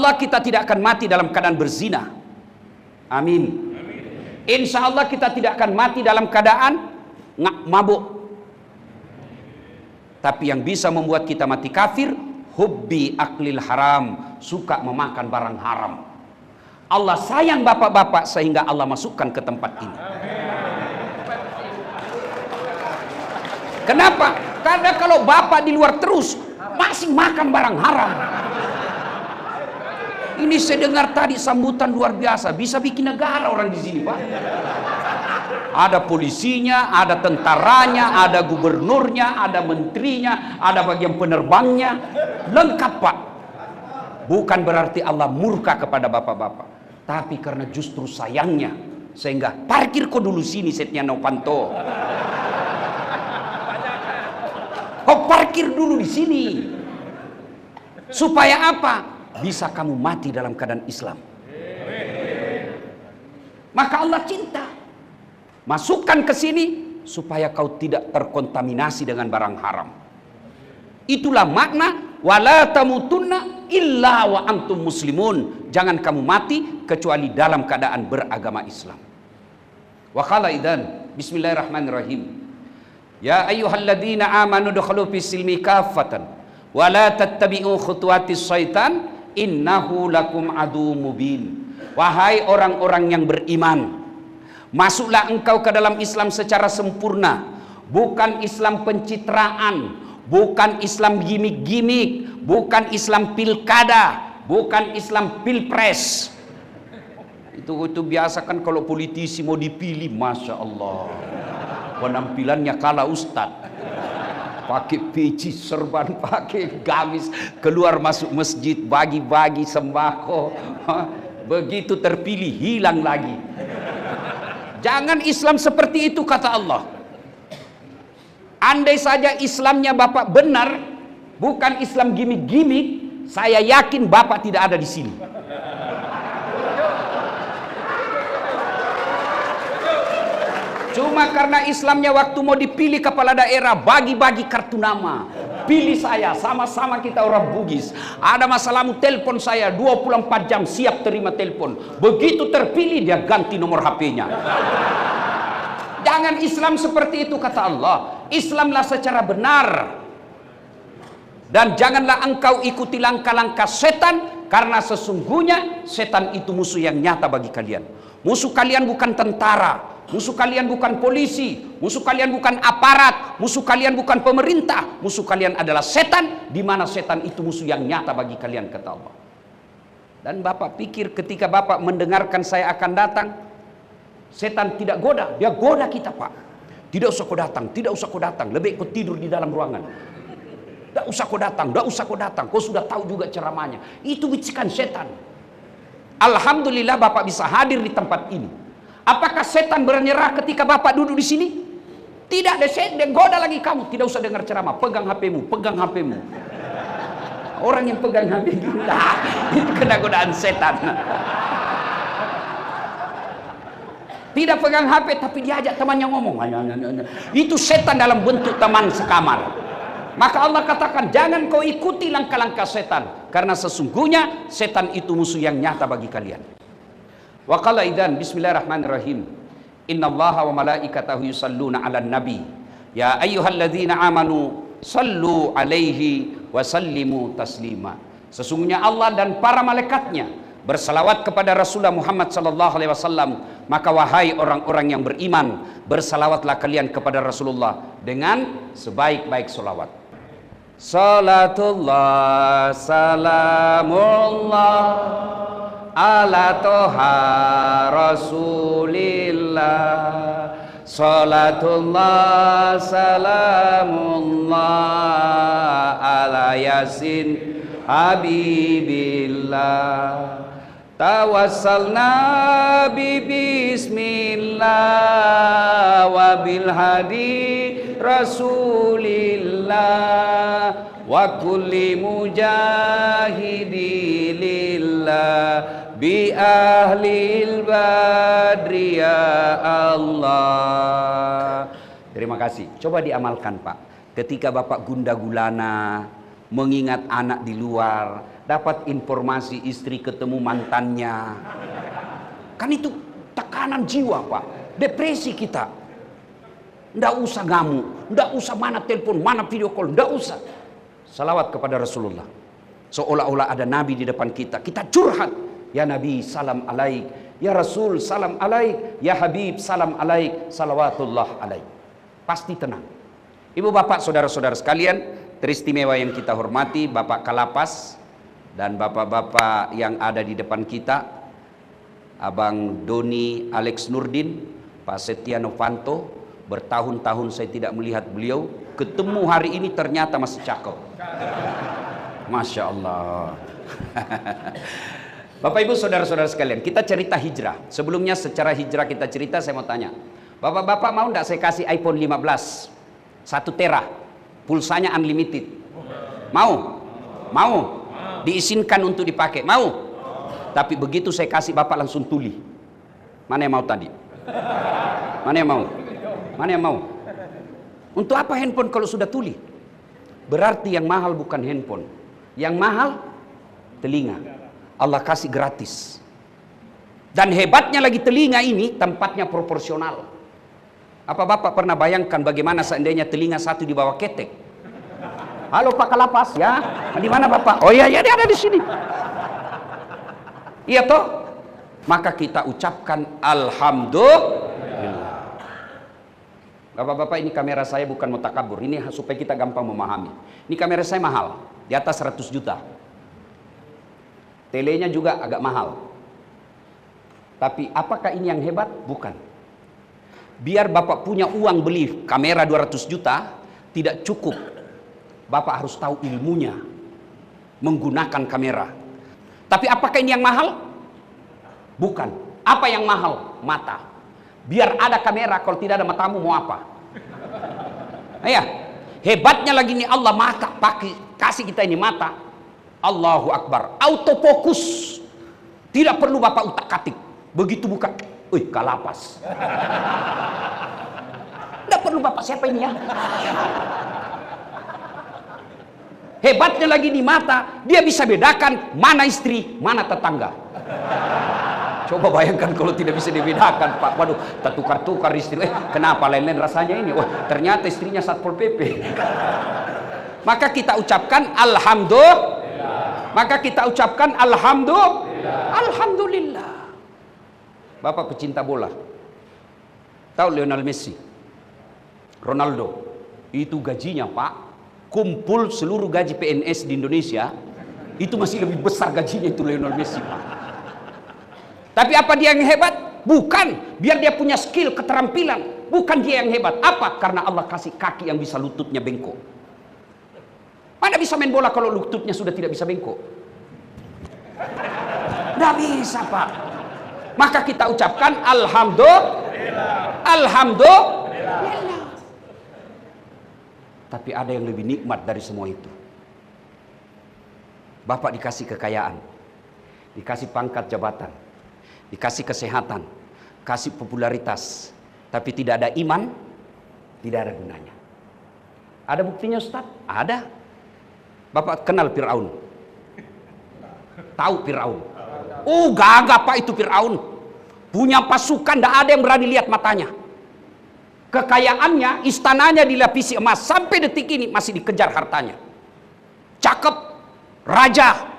Allah kita tidak akan mati dalam keadaan berzina. Amin. Insya Allah kita tidak akan mati dalam keadaan mabuk. Tapi yang bisa membuat kita mati kafir, hubbi aklil haram, suka memakan barang haram. Allah sayang bapak-bapak sehingga Allah masukkan ke tempat ini. Kenapa? Karena kalau bapak di luar terus masih makan barang haram. Ini saya dengar tadi sambutan luar biasa, bisa bikin negara orang di sini, Pak. Ada polisinya, ada tentaranya, ada gubernurnya, ada menterinya, ada bagian penerbangnya, lengkap, Pak. Bukan berarti Allah murka kepada bapak-bapak, tapi karena justru sayangnya, sehingga parkir kok dulu sini Setia Novanto. Kau parkir dulu di sini. Supaya apa? Bisa kamu mati dalam keadaan Islam. Maka Allah cinta. Masukkan ke sini supaya kau tidak terkontaminasi dengan barang haram. Itulah makna wala tamutunna illa wa antum muslimun. Jangan kamu mati kecuali dalam keadaan beragama Islam. Wa qala idzan bismillahirrahmanirrahim. Ya ayyuhalladzina amanu dukhulu fis silmi kaffatan wa la tattabi'u khutuwatis syaitan innahu lakum aduwwum mubin. Wahai orang-orang yang beriman, masuklah engkau ke dalam Islam secara sempurna, bukan Islam pencitraan, bukan Islam gimik-gimik, bukan Islam pilkada, bukan Islam pilpres. Itu biasa kan kalau politisi mau dipilih, Masya Allah, penampilannya kalah ustad, pakai peci serban, pakai gamis, keluar masuk masjid bagi-bagi sembako. Begitu terpilih hilang lagi. Jangan Islam seperti itu, kata Allah. Andai saja Islamnya Bapak benar, bukan Islam gimik-gimik, saya yakin Bapak tidak ada di sini. Cuma karena Islamnya waktu mau dipilih kepala daerah, bagi-bagi kartu nama. Pilih saya, sama-sama kita orang Bugis. Ada masalahmu, telepon saya 24 jam siap terima telepon. Begitu terpilih dia ganti nomor HP-nya. Jangan Islam seperti itu, kata Allah. Islamlah secara benar. Dan janganlah engkau ikuti langkah-langkah setan, karena sesungguhnya setan itu musuh yang nyata bagi kalian. Musuh kalian bukan tentara, musuh kalian bukan polisi, musuh kalian bukan aparat, musuh kalian bukan pemerintah, musuh kalian adalah setan, di mana setan itu musuh yang nyata bagi kalian, kata Allah. Dan Bapak pikir ketika Bapak mendengarkan saya akan datang, setan tidak goda, dia goda kita, Pak. Tidak usah kau datang, tidak usah kau datang, lebih kau tidur di dalam ruangan. Tidak usah kau datang, tidak usah kau datang, kau sudah tahu juga ceramahnya. Itu bisikan setan. Alhamdulillah Bapak bisa hadir di tempat ini. Apakah setan menyerah ketika Bapak duduk di sini? Tidak, dia goda lagi kamu. Tidak usah dengar ceramah, pegang HP-mu, pegang HP-mu. Orang yang pegang HP gila, itu kena godaan setan. Tidak pegang HP tapi diajak temannya ngomong. Itu setan dalam bentuk teman sekamar. Maka Allah katakan, jangan kau ikuti langkah-langkah setan, karena sesungguhnya setan itu musuh yang nyata bagi kalian. Wa qala idzan bismillahirrahmanirrahim. Innallaha wa malaikatahu yusalluna 'alan nabi. Ya ayyuhalladzina amanu sallu 'alaihi wa sallimu taslima. Sesungguhnya Allah dan para malaikatnya bersalawat kepada Rasulullah Muhammad sallallahu alaihi wasallam. Maka wahai orang-orang yang beriman, bersalawatlah kalian kepada Rasulullah dengan sebaik-baik salawat. Salatullah salamullah ala toha rasulillah. Salatullah salamullah ala yasin habibillah. Tawassalna bi bismillah wa bil hadi rasulillah wa kulli mujahidi lillah bi ahlil badri ya Allah. Terima kasih. Coba diamalkan, Pak. Ketika Bapak gundah gulana, mengingat anak di luar, dapat informasi istri ketemu mantannya. Kan itu tekanan jiwa, Pak. Depresi kita. Nggak usah ngamuk, nggak usah mana telepon, mana video call, nggak usah. Salawat kepada Rasulullah. Seolah-olah ada Nabi di depan kita. Kita curhat. Ya Nabi, salam alaik. Ya Rasul, salam alaik. Ya Habib, salam alaik. Salawatullah alaik. Pasti tenang. Ibu bapak, saudara-saudara sekalian, teristimewa yang kita hormati, Bapak Kalapas dan bapak-bapak yang ada di depan kita, Abang Doni Alex Nurdin, Pak Setia Novanto. Bertahun-tahun saya tidak melihat beliau, ketemu hari ini ternyata masih cakep. Masya Allah. Bapak Ibu saudara-saudara sekalian, kita cerita hijrah. Sebelumnya secara hijrah kita cerita, saya mau tanya, bapak-bapak mau enggak saya kasih iPhone 15 1 tera, pulsanya unlimited? Mau? Mau? Diizinkan untuk dipakai? Mau? Tapi begitu saya kasih bapak langsung tuli. Mana yang mau tadi? Mana yang mau? Mana yang mau? Untuk apa handphone kalau sudah tuli? Berarti yang mahal bukan handphone. Yang mahal telinga. Allah kasih gratis. Dan hebatnya lagi telinga ini tempatnya proporsional. Apa bapak pernah bayangkan bagaimana seandainya telinga satu di bawah ketek? Halo Pak Kalapas, ya? Di mana bapak? Oh iya, ya dia ada di sini. Iya toh? Maka kita ucapkan alhamdulillah. Bapak-bapak, ini kamera saya bukan mutakabur. Ini supaya kita gampang memahami. Ini kamera saya mahal, di atas 100 juta. Telenya juga agak mahal. Tapi apakah ini yang hebat? Bukan. Biar bapak punya uang beli kamera 200 juta, tidak cukup. Bapak harus tahu ilmunya menggunakan kamera. Tapi apakah ini yang mahal? Bukan. Apa yang mahal? Mata. Biar ada kamera, kalau tidak ada matamu mau apa? Ya, hebatnya lagi nih Allah mata, kasih kita ini mata. Allahu Akbar, autofokus. Tidak perlu bapak utak-atik. Begitu buka, Kalapas. Tidak perlu bapak, siapa ini ya? Hebatnya lagi di mata, dia bisa bedakan mana istri, mana tetangga. Coba bayangkan kalau tidak bisa dibedakan, Pak. Waduh, tertukar-tukar istri. Kenapa lain-lain rasanya ini? Wah, ternyata istrinya Satpol PP. Maka kita ucapkan alhamdulillah. Maka kita ucapkan alhamdulillah. Alhamdulillah. Bapak pecinta bola. Tahu Lionel Messi? Ronaldo. Itu gajinya, Pak. Kumpul seluruh gaji PNS di Indonesia, itu masih lebih besar gajinya itu Lionel Messi, Pak. Tapi apa dia yang hebat? Bukan. Biar dia punya skill, keterampilan. Bukan dia yang hebat. Apa? Karena Allah kasih kaki yang bisa lututnya bengkok. Mana bisa main bola kalau lututnya sudah tidak bisa bengkok? Tidak bisa, Pak. Maka kita ucapkan alhamdulillah. Alhamdulillah. Tapi ada yang lebih nikmat dari semua itu. Bapak dikasih kekayaan, dikasih pangkat jabatan, dikasih kesehatan, kasih popularitas, tapi tidak ada iman, tidak ada gunanya. Ada buktinya, Ustaz? Ada. Bapak kenal Fir'aun? Tahu Fir'aun? Oh, gagah Pak itu Fir'aun. Punya pasukan, tidak ada yang berani lihat matanya. Kekayaannya, istananya dilapisi emas, sampai detik ini masih dikejar hartanya. Cakep, raja,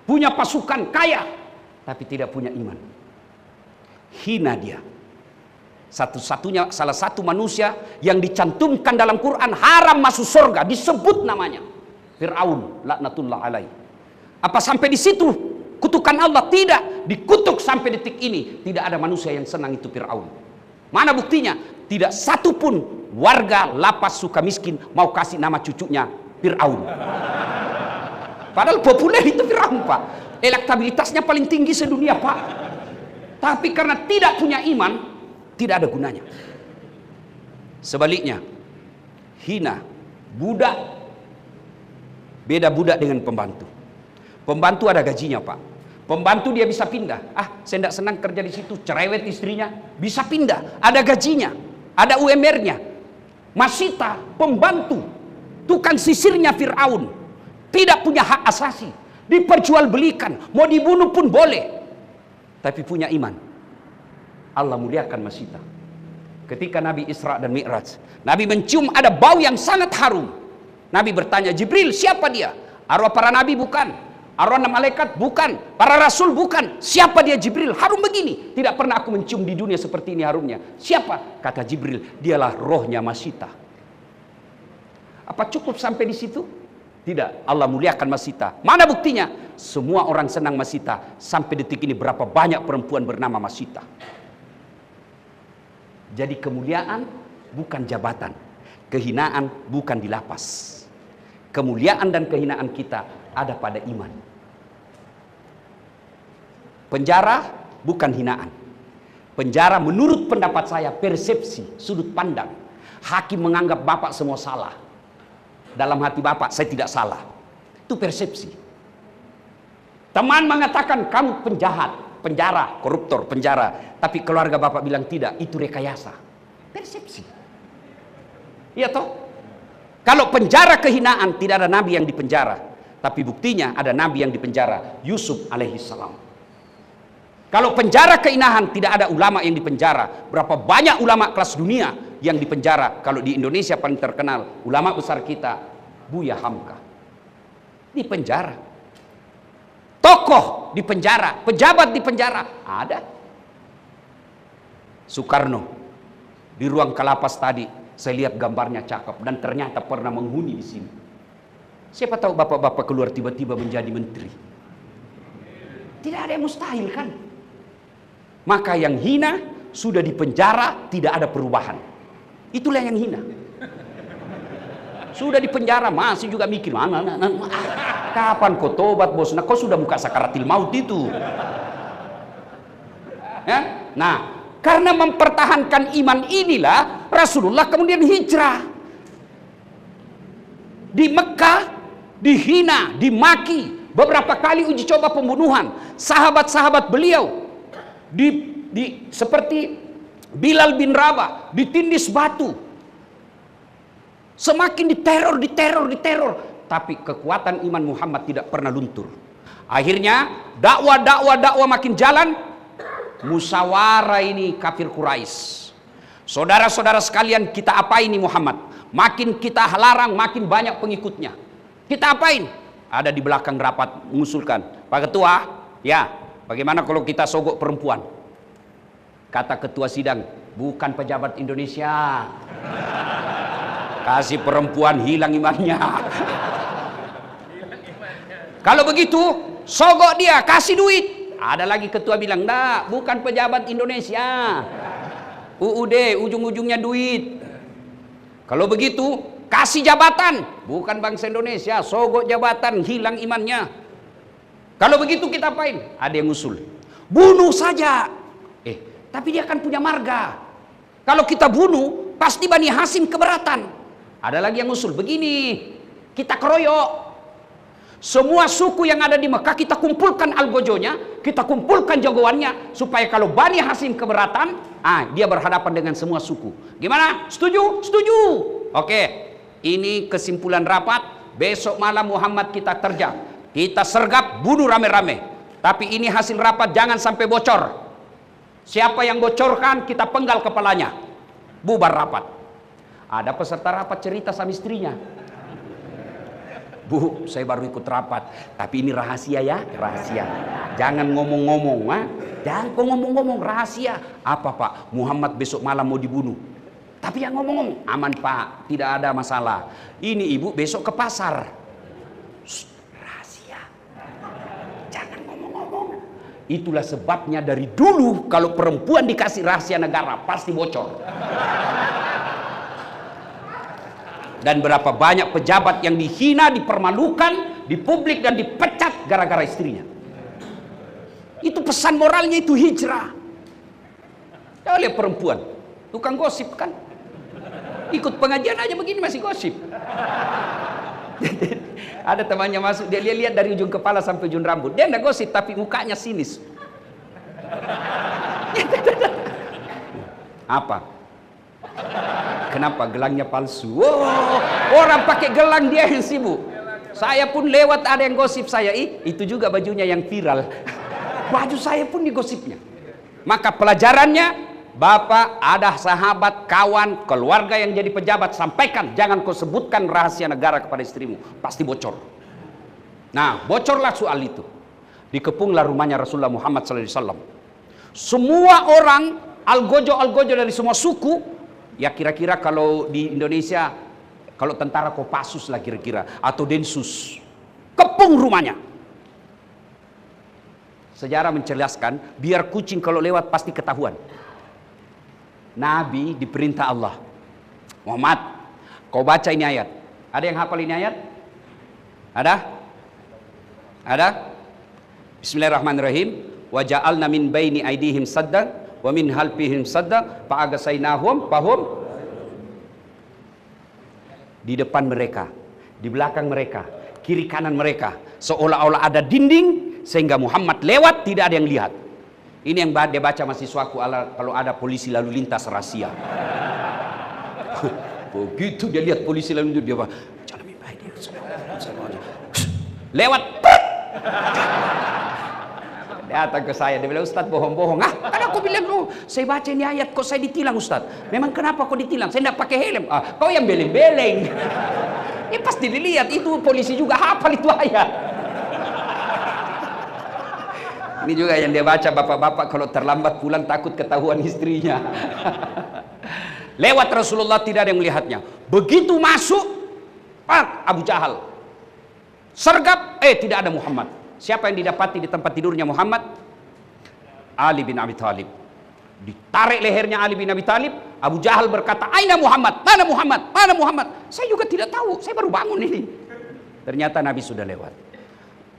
punya pasukan, kaya, tapi tidak punya iman. Hina dia. Satu-satunya, salah satu manusia yang dicantumkan dalam Quran haram masuk surga, disebut namanya Fir'aun, laknatullah alaih. Apa sampai di situ kutukan Allah? Tidak, dikutuk sampai detik ini. Tidak ada manusia yang senang itu Fir'aun. Mana buktinya? Tidak satu pun warga lapas Sukamiskin mau kasih nama cucunya Fir'aun. Padahal populer itu Fir'aun, Pak. Elektabilitasnya paling tinggi sedunia, Pak. Tapi karena tidak punya iman, tidak ada gunanya. Sebaliknya, hina, budak, beda budak dengan pembantu. Pembantu ada gajinya, Pak. Pembantu dia bisa pindah. Saya tidak senang kerja di situ, cerewet istrinya, bisa pindah. Ada gajinya, ada UMR-nya. Masita, pembantu, tukang sisirnya Fir'aun. tidak punya hak asasi, diperjualbelikan, mau dibunuh pun boleh, tapi punya iman, Allah muliakan masita. Ketika Nabi Isra dan Mi'raj, Nabi mencium ada bau yang sangat harum. Nabi bertanya, Jibril, siapa dia? Arwah para nabi bukan, arwah malaikat bukan, para rasul bukan. Siapa dia Jibril? Harum begini. Tidak pernah aku mencium di dunia seperti ini harumnya. Siapa? Kata Jibril, dialah rohnya masita. Apa cukup sampai di situ? Tidak, Allah muliakan masita. Mana buktinya? Semua orang senang masita. Sampai detik ini berapa banyak perempuan bernama masita. Jadi kemuliaan bukan jabatan, kehinaan bukan di lapas. Kemuliaan dan kehinaan kita ada pada iman. Penjara bukan hinaan. Penjara menurut pendapat saya persepsi, sudut pandang. Hakim menganggap bapak semua salah. Dalam hati bapak saya tidak salah. Itu persepsi. Teman mengatakan kamu penjahat, penjara, koruptor, penjara. Tapi keluarga bapak bilang tidak, itu rekayasa. Persepsi. Iya toh? Kalau penjara kehinaan, tidak ada nabi yang dipenjara. Tapi buktinya ada nabi yang dipenjara, Yusuf alaihissalam. Kalau penjara kehinaan, tidak ada ulama yang dipenjara. Berapa banyak ulama kelas dunia yang dipenjara. Kalau di Indonesia paling terkenal, ulama besar kita, Buya Hamka. Dipenjara. Tokoh dipenjara, pejabat dipenjara. Ada. Soekarno di ruang kalapas tadi. Saya lihat gambarnya cakep dan ternyata pernah menghuni di sini. Siapa tahu bapak-bapak keluar tiba-tiba menjadi menteri. Tidak ada yang mustahil kan? Maka yang hina sudah dipenjara tidak ada perubahan. Itulah yang hina. Sudah dipenjara masih juga mikir kapan kau tobat bos? Nah, kau sudah buka sakaratil maut itu. Ya? Nah, karena mempertahankan iman inilah Rasulullah kemudian hijrah. Di Mekah dihina, dimaki, beberapa kali uji coba pembunuhan. Sahabat-sahabat beliau seperti Bilal bin Rabah ditindis batu. Semakin diteror. Tapi kekuatan iman Muhammad tidak pernah luntur. Akhirnya dakwah makin jalan. Musyawarah ini kafir Quraisy. Saudara-saudara sekalian, kita apain ini Muhammad? Makin kita larang, makin banyak pengikutnya. Kita apain? Ada di belakang rapat mengusulkan, Pak Ketua, ya, bagaimana kalau kita sogok perempuan? Kata ketua sidang, bukan pejabat Indonesia. Kasih perempuan hilang imannya. Kalau begitu, sogok dia, kasih duit. Ada lagi ketua bilang, nah, bukan pejabat Indonesia. UUD, ujung-ujungnya duit. Kalau begitu, kasih jabatan. Bukan bangsa Indonesia, sogok jabatan, hilang imannya. Kalau begitu kita apain? Ada yang usul. Bunuh saja. Tapi dia kan punya marga. Kalau kita bunuh, pasti Bani Hasyim keberatan. Ada lagi yang usul, begini, kita keroyok. Semua suku yang ada di Mekah kita kumpulkan algojonya, kita kumpulkan jagoannya, supaya kalau Bani Hasyim keberatan, dia berhadapan dengan semua suku. Gimana? Setuju? Setuju. Oke, ini kesimpulan rapat. Besok malam Muhammad kita terjang, kita sergap, bunuh rame-rame. Tapi ini hasil rapat, jangan sampai bocor. Siapa yang bocorkan, kita penggal kepalanya. Bubar rapat. Ada peserta rapat cerita sama istrinya. Bu, saya baru ikut rapat, tapi ini rahasia ya, rahasia. Jangan ngomong-ngomong, jangan ngomong-ngomong, rahasia. Apa Pak? Muhammad besok malam mau dibunuh. Tapi yang ngomong-ngomong, aman Pak, tidak ada masalah. Ini ibu besok ke pasar. Shh, rahasia. Jangan ngomong-ngomong. Itulah sebabnya dari dulu kalau perempuan dikasih rahasia negara pasti bocor. Dan berapa banyak pejabat yang dihina, dipermalukan, di publik dan dipecat gara-gara istrinya. Itu pesan moralnya, itu hijrah. Oleh perempuan, tukang gosip kan. Ikut pengajian aja begini masih gosip. Ada temannya masuk, dia lihat dari ujung kepala sampai ujung rambut. Dia enggak gosip tapi mukanya sinis. Apa? Kenapa gelangnya palsu? Oh, orang pakai gelang dia yang sibuk. Saya pun lewat ada yang gosip saya, itu juga bajunya yang viral. Baju saya pun digosipnya. Maka pelajarannya, Bapak, ada sahabat, kawan, keluarga yang jadi pejabat, sampaikan, jangan kau sebutkan rahasia negara kepada istrimu, pasti bocor. Nah, bocorlah soal itu. Dikepunglah rumahnya Rasulullah Muhammad SAW. Semua orang algojo dari semua suku, ya kira-kira kalau di Indonesia, kalau tentara Kopassus lah kira-kira, atau Densus, kepung rumahnya. Sejarah menjelaskan, biar kucing kalau lewat pasti ketahuan. Nabi diperintah Allah, Muhammad, kau baca ini ayat. Ada yang hafal ini ayat? Ada? Ada? Bismillahirrahmanirrahim. Wa ja'alna min baini aidihim saddan wa min halfihim saddan fa agasainahum fahum. Di depan mereka, di belakang mereka, kiri kanan mereka, seolah-olah ada dinding sehingga Muhammad lewat tidak ada yang lihat. Ini yang dia baca mahasiswaku kalau ada polisi lalu lintas rahasia. Begitu dia lihat polisi lalu lintas, dia bilang, jangan lebih baik dia. Lewat. Datang ke saya, dia bilang, Ustaz bohong-bohong. Kan aku bilang, saya baca ini ayat, kok saya ditilang Ustaz? Memang kenapa kok ditilang? Saya tidak pakai helm. Kau yang beleng-beleng. Ini pasti dilihat, itu polisi juga hafal itu ayat. Ini juga yang dia baca, bapak-bapak kalau terlambat pulang takut ketahuan istrinya. Lewat Rasulullah tidak ada yang melihatnya. Begitu masuk, Abu Jahal sergap, tidak ada Muhammad. Siapa yang didapati di tempat tidurnya Muhammad? Ali bin Abi Thalib. Ditarik lehernya Ali bin Abi Thalib. Abu Jahal berkata, "Aina Muhammad? Mana Muhammad? Mana Muhammad?" Saya juga tidak tahu, saya baru bangun ini. Ternyata Nabi sudah lewat.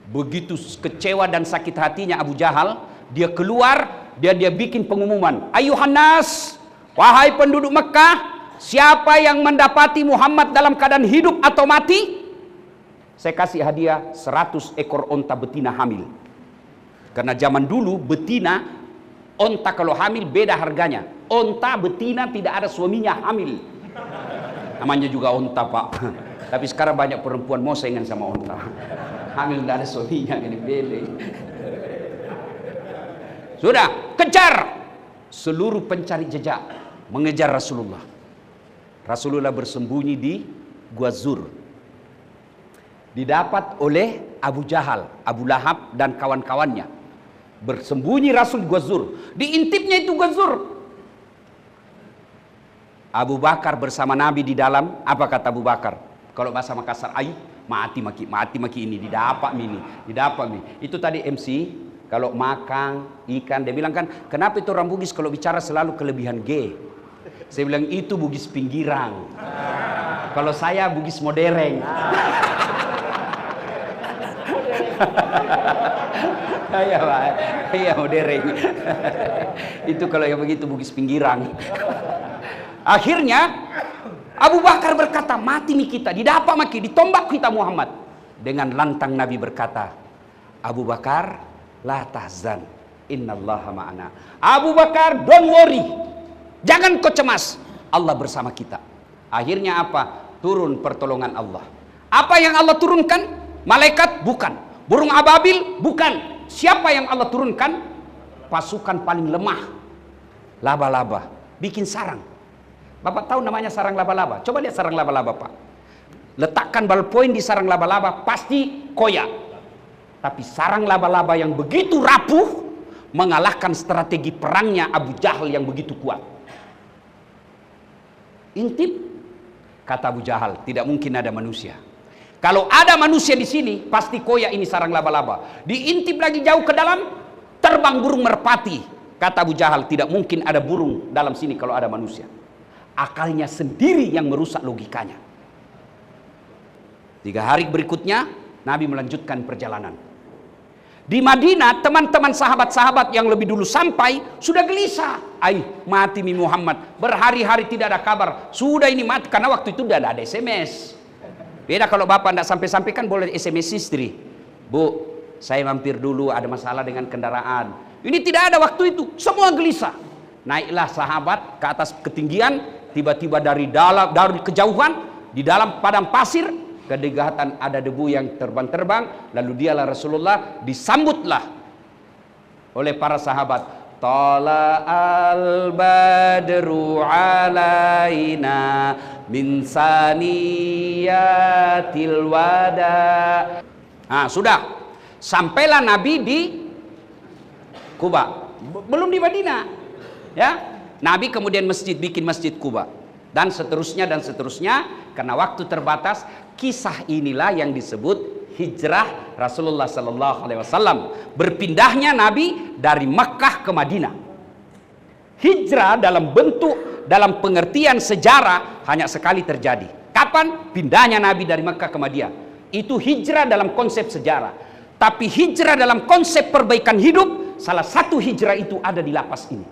Begitu kecewa dan sakit hatinya Abu Jahal, dia keluar, dia bikin pengumuman, "Ayuhan nas, wahai penduduk Mekah, siapa yang mendapati Muhammad dalam keadaan hidup atau mati, saya kasih hadiah 100 ekor onta betina hamil." Karena zaman dulu betina, onta kalau hamil beda harganya. Onta betina tidak ada suaminya hamil. Namanya juga onta, Pak. Tapi sekarang banyak perempuan mau saingan sama onta. Hamil tidak ada suaminya, gini beleng. Sudah, kejar seluruh pencari jejak, mengejar Rasulullah. Rasulullah bersembunyi di Gua Zur. Didapat oleh Abu Jahal, Abu Lahab dan kawan-kawannya. Bersembunyi Rasul di Gua Zur. Diintipnya itu Gua Zur. Abu Bakar bersama Nabi di dalam. Apa kata Abu Bakar? Kalau bahasa Makassar, mati maki ini didapat ini. Itu tadi MC kalau makan ikan, dia bilang kan, kenapa itu orang Bugis kalau bicara selalu kelebihan G? Saya bilang itu Bugis pinggiran. Kalau saya Bugis modern. Iya Pak, iya modern. Itu kalau yang begitu Bugis pinggiran. Akhirnya Abu Bakar berkata, mati mi kita, didapat maki, ditombak kita Muhammad. Dengan lantang Nabi berkata, Abu Bakar, la tahzan, innallaha ma'ana. Abu Bakar, don't worry, jangan kau cemas, Allah bersama kita. Akhirnya apa? Turun pertolongan Allah. Apa yang Allah turunkan? Malaikat? Bukan. Burung ababil? Bukan. Siapa yang Allah turunkan? Pasukan paling lemah, laba-laba, bikin sarang. Bapak tahu namanya sarang laba-laba? Coba lihat sarang laba-laba, Pak. Letakkan ballpoint di sarang laba-laba, pasti koyak. Tapi sarang laba-laba yang begitu rapuh mengalahkan strategi perangnya Abu Jahal yang begitu kuat. Intip, kata Abu Jahal, tidak mungkin ada manusia. Kalau ada manusia di sini, pasti koyak ini sarang laba-laba. Diintip lagi jauh ke dalam, terbang burung merpati. Kata Abu Jahal, tidak mungkin ada burung dalam sini kalau ada manusia. Akalnya sendiri yang merusak logikanya. 3 hari berikutnya Nabi melanjutkan perjalanan. Di Madinah teman-teman sahabat-sahabat yang lebih dulu sampai sudah gelisah. Mati mi Muhammad, berhari-hari tidak ada kabar. Sudah ini mati, karena waktu itu tidak ada SMS. Beda kalau bapak tidak sampai-sampai kan boleh SMS istri. Bu, saya mampir dulu, ada masalah dengan kendaraan. Ini tidak ada waktu itu, semua gelisah. Naiklah sahabat ke atas ketinggian. Tiba-tiba dari kejauhan, di dalam padang pasir, kedekatan ada debu yang terbang-terbang, lalu dialah Rasulullah, disambutlah oleh para sahabat. Tala al-badru alaina min saniyatil wada. Nah, sudah. Sampailah Nabi di Kuba. Belum di Madinah. Ya. Nabi kemudian bikin masjid Kuba. Dan seterusnya karena waktu terbatas. Kisah inilah yang disebut hijrah Rasulullah sallallahu alaihi wasallam, berpindahnya Nabi dari Makkah ke Madinah. Hijrah dalam pengertian sejarah hanya sekali terjadi. Kapan? Pindahnya Nabi dari Makkah ke Madinah. Itu hijrah dalam konsep sejarah. Tapi hijrah dalam konsep perbaikan hidup, salah satu hijrah itu ada di lapas ini.